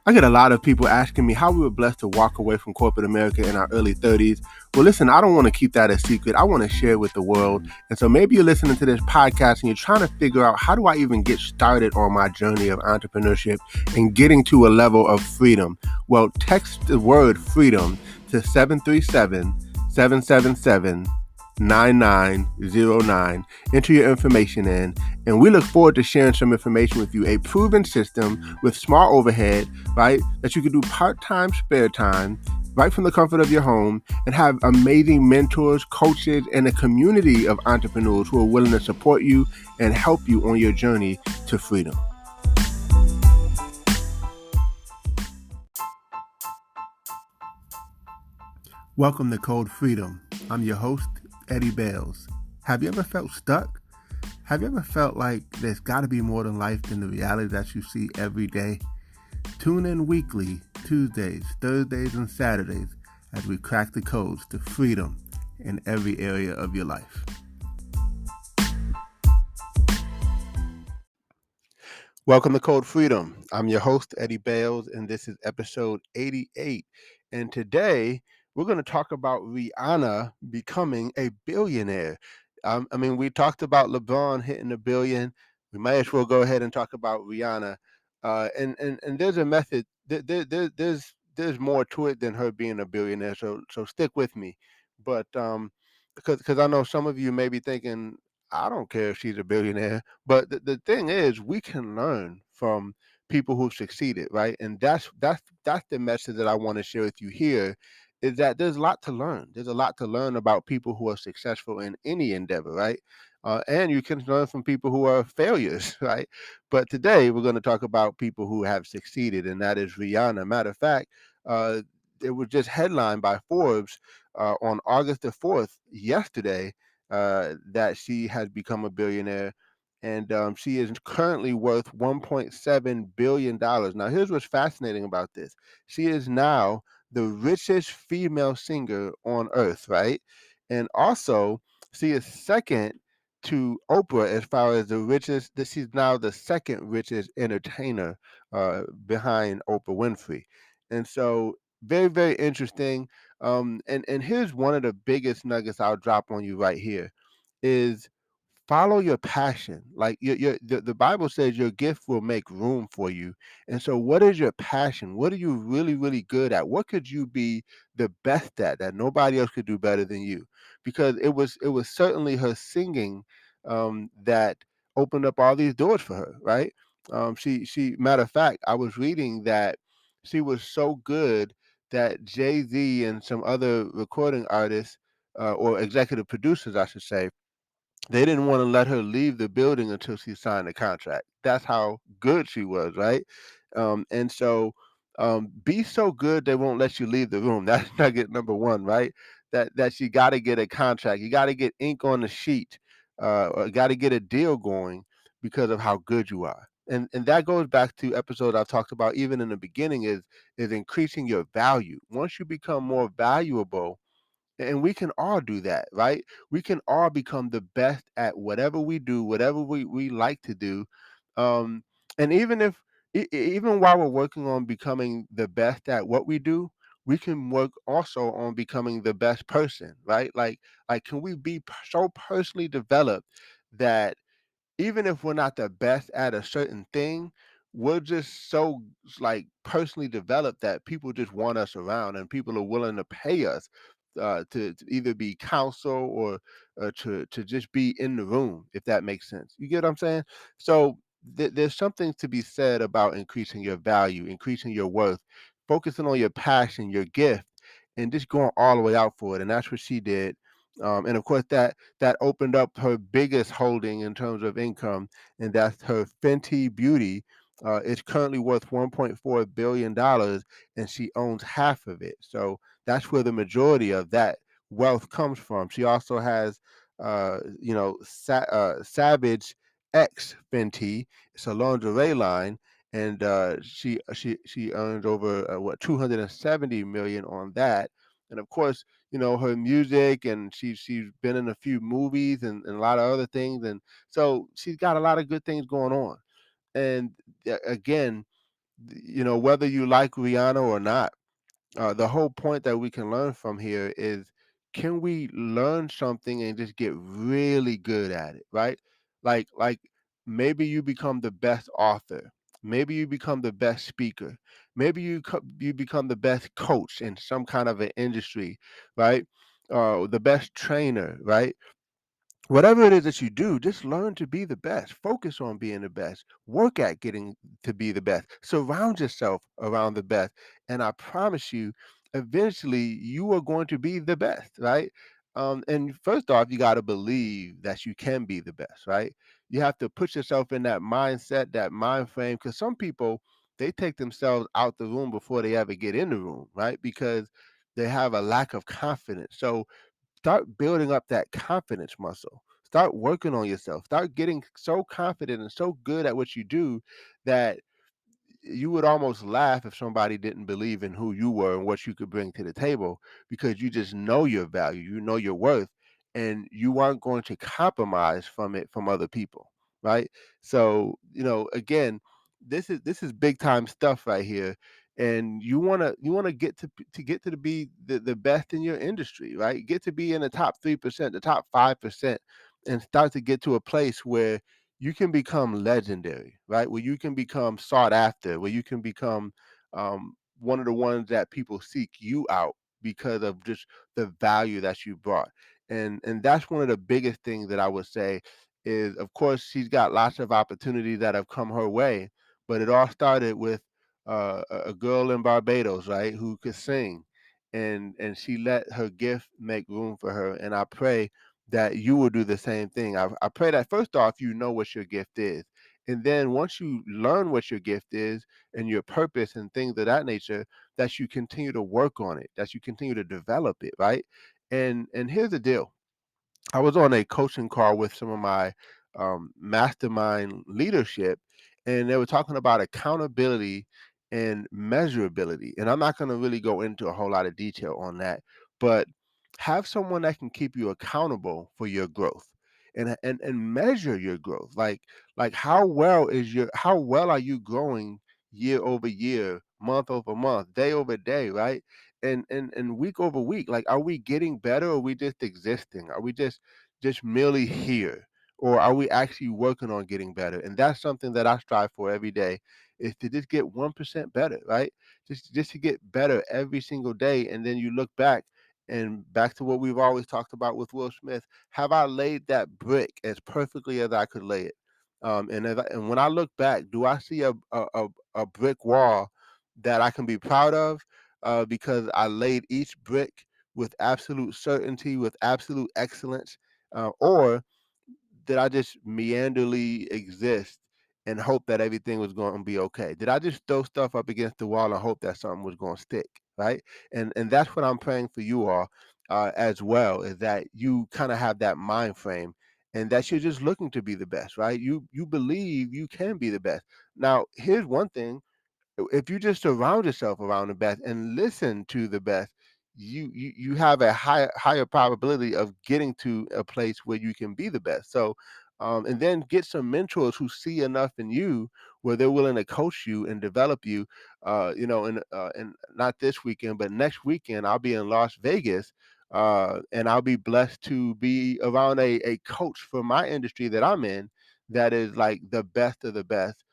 I get a lot of people asking me how we were blessed to walk away from corporate America in our early 30s. Well, listen, I don't want to keep that a secret. I want to share it with the world. And so maybe you're listening to this podcast and you're trying to figure out, how do I even get started on my journey of entrepreneurship and getting to a level of freedom? Well, text the word freedom to 737-777 9909. Enter your information in, and we look forward to sharing some information with you. A proven system with small overhead, right? That you can do part-time, spare time, right from the comfort of your home, and have amazing mentors, coaches, and a community of entrepreneurs who are willing to support you and help you on your journey to freedom. Welcome to Code Freedom. I'm your host, Eddie Bales. Have you ever felt stuck? Have you ever felt like there's got to be more than life than the reality that you see every day? Tune in weekly, Tuesdays, Thursdays, and Saturdays as we crack the codes to freedom in every area of your life. Welcome to Code Freedom. I'm your host, Eddie Bales, and this is episode 88. And today, we're going to talk about Rhianna becoming a billionaire. We talked about LeBron hitting a billion. We might as well go ahead and talk about Rhianna. And there's a method. There's more to it than her being a billionaire. So stick with me. But because I know some of you may be thinking, I don't care if she's a billionaire. But the thing is, we can learn from people who've succeeded, right? And that's the message that I want to share with you here, is that there's a lot to learn. There's a lot to learn about people who are successful in any endeavor, right? And you can learn from people who are failures, right? But today we're going to talk about people who have succeeded, and that is Rhianna. Matter of fact, uh, it was just headlined by Forbes on August the 4th, yesterday, that she has become a billionaire, and she is currently worth $1.7 billion. Now, here's what's fascinating about this: she is now the richest female singer on earth, right? And also, she is second to Oprah as far as the richest. She's now the second richest entertainer behind Oprah Winfrey, and so very, very interesting. And here's one of the biggest nuggets I'll drop on you right here is follow your passion. Like the Bible says your gift will make room for you. And so what is your passion? What are you really, really good at? What could you be the best at that nobody else could do better than you? Because it was certainly her singing that opened up all these doors for her, right? She matter of fact, I was reading that she was so good that Jay-Z and some other recording artists, or executive producers, I should say, they didn't want to let her leave the building until she signed a contract. That's how good she was, right? And so be so good they won't let you leave the room. That's nugget number one, right? That you got to get a contract. You got to get ink on the sheet, or got to get a deal going because of how good you are. And that goes back to episode I talked about even in the beginning, is increasing your value. Once you become more valuable, and we can all do that, right? We can all become the best at whatever we do, whatever we like to do. Um, and even if even while we're working on becoming the best at what we do, we can work also on becoming the best person, right? Like can we be so personally developed that even if we're not the best at a certain thing, we're just so like personally developed that people just want us around, and people are willing to pay us to either be counsel or to just be in the room, if that makes sense. You get what I'm saying? So there's something to be said about increasing your value, increasing your worth, focusing on your passion, your gift, and just going all the way out for it. And that's what she did. And of course, that opened up her biggest holding in terms of income, and that's her Fenty Beauty. It's currently worth $1.4 billion, and she owns half of it. So that's where the majority of that wealth comes from. She also has, Savage X Fenty. It's a lingerie line, and she earns over 270 million on that. And of course, her music, and she's been in a few movies and a lot of other things, and so she's got a lot of good things going on. And again, Whether you like Rihanna or not, the whole point that we can learn from here is, can we learn something and just get really good at it, right? Like maybe you become the best author, maybe you become the best speaker, maybe you become the best coach in some kind of an industry, right? The best trainer, right? Whatever it is that you do, just learn to be the best. Focus on being the best. Work at getting to be the best. Surround yourself around the best. And I promise you, eventually you are going to be the best, right? And first off, you got to believe that you can be the best, right? You have to put yourself in that mindset, that mind frame, because some people, they take themselves out the room before they ever get in the room, right? Because they have a lack of confidence. So start building up that confidence muscle. Start working on yourself. Start getting so confident and so good at what you do that you would almost laugh if somebody didn't believe in who you were and what you could bring to the table, because you just know your value, you know your worth, and you aren't going to compromise from it from other people, right? So, again, this is big time stuff right here, and you want to get to be the best in your industry, right? Get to be in the top 3%, the top 5%, and start to get to a place where you can become legendary, right? Where you can become sought after, where you can become one of the ones that people seek you out because of just the value that you brought. And that's one of the biggest things that I would say is, of course, she's got lots of opportunities that have come her way, but it all started with a girl in Barbados, right, who could sing, and she let her gift make room for her. And I pray that you will do the same thing. I pray that first off, you know what your gift is. And then once you learn what your gift is and your purpose and things of that nature, that you continue to work on it, that you continue to develop it, right? And here's the deal. I was on a coaching call with some of my mastermind leadership, and they were talking about accountability and measurability. And I'm not going to really go into a whole lot of detail on that, but have someone that can keep you accountable for your growth and measure your growth. Like how well are you growing year over year, month over month, day over day, right? And week over week, like, are we getting better, or are we just existing? Are we just merely here, or are we actually working on getting better? And that's something that I strive for every day, is to just get 1% better, right? Just to get better every single day. And then you look back, and back to what we've always talked about with Will Smith: have I laid that brick as perfectly as I could lay it? And when I look back, do I see a brick wall that I can be proud of, because I laid each brick with absolute certainty, with absolute excellence? Or did I just meanderly exist and hope that everything was going to be okay? Did I just throw stuff up against the wall and hope that something was going to stick? Right. And that's what I'm praying for you all, as well, is that you kind of have that mind frame, and that you're just looking to be the best, right? You believe you can be the best. Now, here's one thing: if you just surround yourself around the best and listen to the best, you have a higher probability of getting to a place where you can be the best. So, and then get some mentors who see enough in you where they're willing to coach you and develop you. And not this weekend, but next weekend, I'll be in Las Vegas. And I'll be blessed to be around a coach for my industry that I'm in, that is like the best of the best.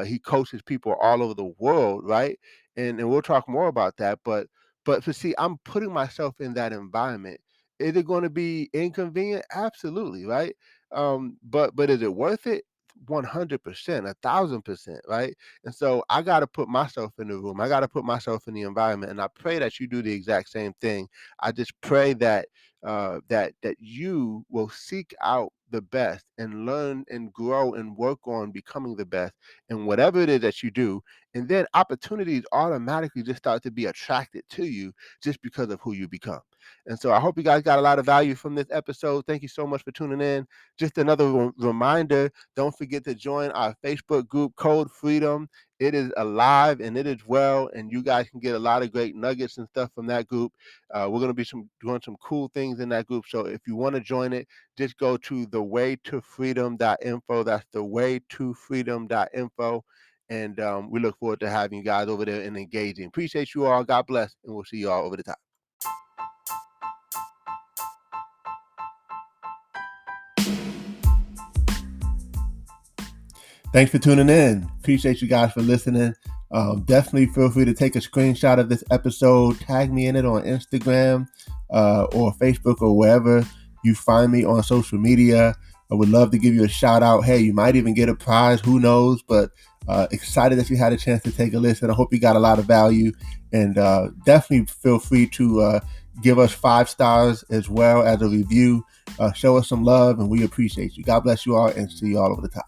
He coaches people all over the world, right? And we'll talk more about that. But to see, I'm putting myself in that environment. Is it going to be inconvenient? Absolutely, right? But is it worth it? 100%, 1,000%, right? And so I got to put myself in the room. I got to put myself in the environment, and I pray that you do the exact same thing. I just pray that that you will seek out the best and learn and grow and work on becoming the best in whatever it is that you do. And then opportunities automatically just start to be attracted to you just because of who you become. And so I hope you guys got a lot of value from this episode. Thank you so much for tuning in. Just another reminder: don't forget to join our Facebook group, Code Freedom. It is alive and it is well, and you guys can get a lot of great nuggets and stuff from that group. We're going to be doing some cool things in that group. So if you want to join it, just go to thewaytofreedom.info. That's thewaytofreedom.info. And we look forward to having you guys over there and engaging. Appreciate you all. God bless. And we'll see you all over the top. Thanks for tuning in. Appreciate you guys for listening. Definitely feel free to take a screenshot of this episode, tag me in it on Instagram or Facebook or wherever you find me on social media. I would love to give you a shout out. Hey, you might even get a prize. Who knows? But excited that you had a chance to take a listen. I hope you got a lot of value. And definitely feel free to give us 5 stars as well as a review. Show us some love, and we appreciate you. God bless you all, and see you all over the top.